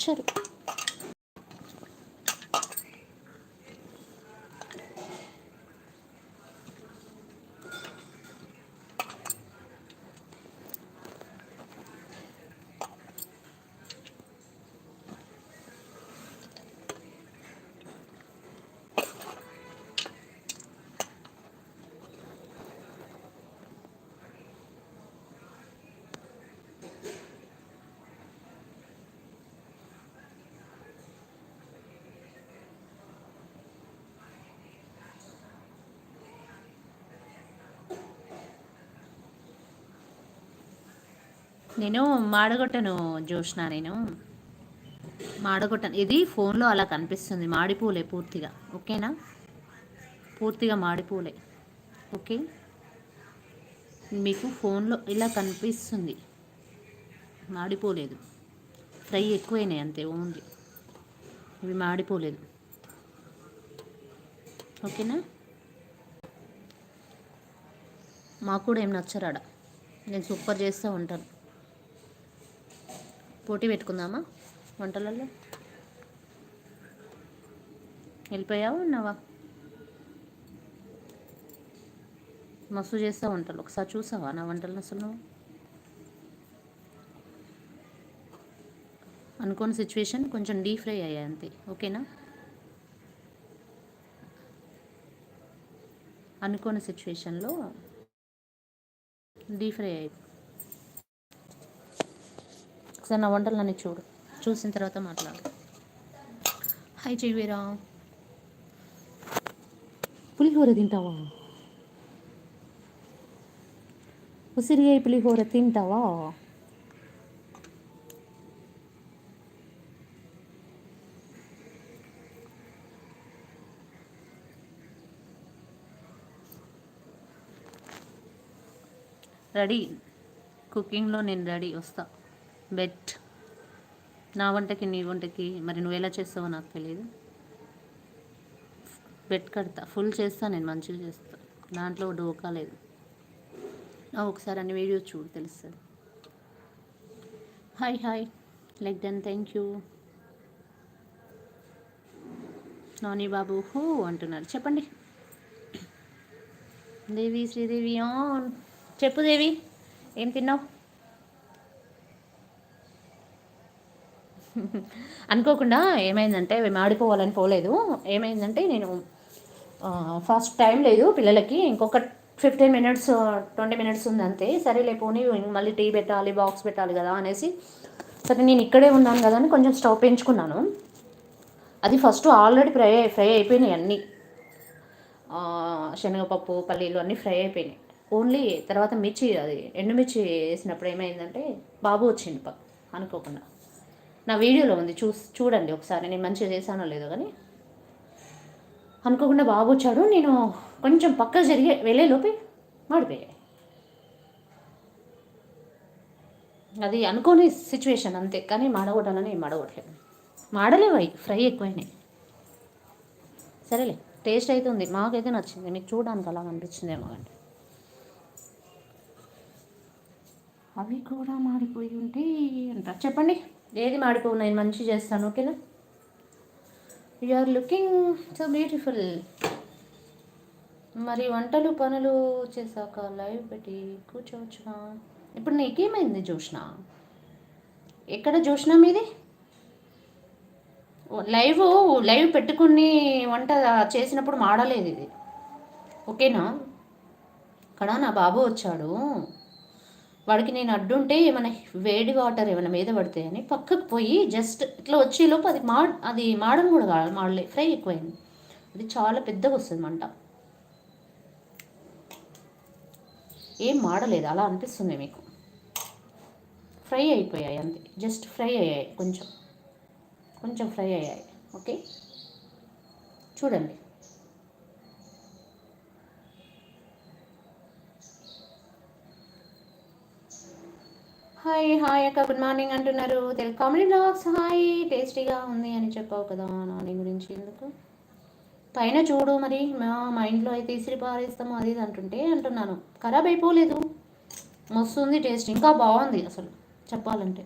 వచ్చారు. నేను మాడగొట్టను జోష్న, నేను మాడగొట్టను. ఇది ఫోన్లో అలా కనిపిస్తుంది, మాడిపోలే పూర్తిగా. ఓకేనా, పూర్తిగా మాడిపోలే. ఓకే, మీకు ఫోన్లో ఇలా కనిపిస్తుంది, మాడిపోలేదు. ఫ్రై ఎక్కువైనాయి అంతే, ఓన్లీ ఇవి మాడిపోలేదు. ఓకేనా, మాకు కూడా ఏం నచ్చరాడ. నేను సూపర్ చేస్తూ ఉంటాను. పోటీ పెట్టుకుందామా వంటలలో? వెళ్ళిపోయావా, ఉన్నావా? మస్తు చేస్తూ వంటలు. ఒకసారి చూసావా నా వంటలు? అసలు నువ్వు అనుకోని సిచ్యువేషన్, కొంచెం డీప్ ఫ్రై అయ్యాయి అంతే. ఓకేనా, అనుకోని సిచ్యువేషన్లో డీప్ ఫ్రై అయ్యాయి. ఒకసారి నా వంటలు నన్ను చూడు, చూసిన తర్వాత మాట్లాడు. హాయ్ చెయ్యరా, పులిహోర తింటావా? ఉసిరిగాయ పులిహోర తింటావా? రెడీ, కుకింగ్లో నేను రెడీ, వస్తా. బెట్ నా వంటకి నీ వంటకి మరి నువ్వు ఎలా చేస్తావో నాకు తెలియదు. బెట్ కడతా, ఫుల్ చేస్తా నేను, మంచిగా చేస్తా, దాంట్లో డోకా లేదు. ఒకసారి అన్ని వీడియోస్ చూడు, తెలుస్తుంది. Hi hi, like done, thank you. Nani Babu who అంటున్నారు, చెప్పండి. దేవి, శ్రీదేవి ఆన్. చెప్పు దేవి, ఏం తిన్నావు? అనుకోకుండా ఏమైందంటే, మాడిపోవాలని పోలేదు. ఏమైందంటే, నేను ఫస్ట్ టైం లేదు పిల్లలకి, ఇంకొక 15 మినిట్స్ 20 మినిట్స్ ఉంది అంతే. సరేలే పోనీ, మళ్ళీ టీ పెట్టాలి, బాక్స్ పెట్టాలి కదా అనేసి, సరే నేను ఇక్కడే ఉన్నాను కదా అని కొంచెం స్టవ్ పెంచుకున్నాను. అది ఫస్ట్ ఆల్రెడీ ఫ్రై అయిపోయినాయి అన్నీ. శనగపప్పు, పల్లీలు అన్నీ ఫ్రై అయిపోయినాయి. ఓన్లీ తర్వాత మిర్చి, అది ఎండుమిర్చి వేసినప్పుడు ఏమైందంటే, బాబు వచ్చింది అనుకోకుండా. నా వీడియోలో ఉంది, చూడండి ఒకసారి, నేను మంచిగా చేశానో లేదో కానీ. అనుకోకుండా బాబు వచ్చాడు, నేను కొంచెం పక్క జరిగే వెళ్ళేలోపే మాడిపోయాయి. అది అనుకోని సిచ్యువేషన్ అంతే, కానీ మాడగొట్టాలని మాడగొట్టలేదు. మాడలేవు, ఫ్రై ఎక్కువైనాయి. సరేలే, టేస్ట్ అయితే ఉంది, మాకైతే నచ్చింది. మీకు చూడడానికి అలా అనిపించిందేమో కానీ అవి కూడా మాడిపోయి ఉంటే అంటారు. చెప్పండి, ఏది మాడిపోవు, నేను మంచిగా చేస్తాను. ఓకేనా, you are looking so beautiful. మరి వంటలు పనులు చేశాక లైవ్ పెట్టి కూర్చోవచ్చుగా. ఇప్పుడు నీకేమైంది జోష్న? ఎక్కడ జోష్న మీది? లైవ్ పెట్టుకుని వంట చేసినప్పుడు మాడలేదు ఇది. ఓకేనా, ఇక్కడ నా బాబు వచ్చాడు, వాడికి నేను అడ్డుంటే ఏమైనా వేడి వాటర్ ఏమైనా మీద పడతాయని పక్కకు పోయి జస్ట్ ఇట్లా వచ్చేలోపు అది మాడడం కూడా కాదు, మాడలే, ఫ్రై ఎక్కువైంది. అది చాలా పెద్దగా వస్తుంది మంట, ఏం మాడలేదు. అలా అనిపిస్తుంది మీకు? ఫ్రై అయిపోయాయి అంతే, జస్ట్ ఫ్రై అయ్యాయి, కొంచెం ఫ్రై అయ్యాయి. ఓకే, చూడండి. హాయ్ హాయ్ అక్క, గుడ్ మార్నింగ్ అంటున్నారు. Telugu comedy blogs. హాయ్, టేస్టీగా ఉంది అని చెప్పావు కదా, నాని గురించి ఎందుకు? పైన చూడు మరి, మా ఇంట్లో అయితే ఇసిరి పారేస్తాము అది ఇది అంటున్నాను. ఖరాబ్ అయిపోలేదు, మస్తు ఉంది టేస్ట్, ఇంకా బాగుంది అసలు చెప్పాలంటే.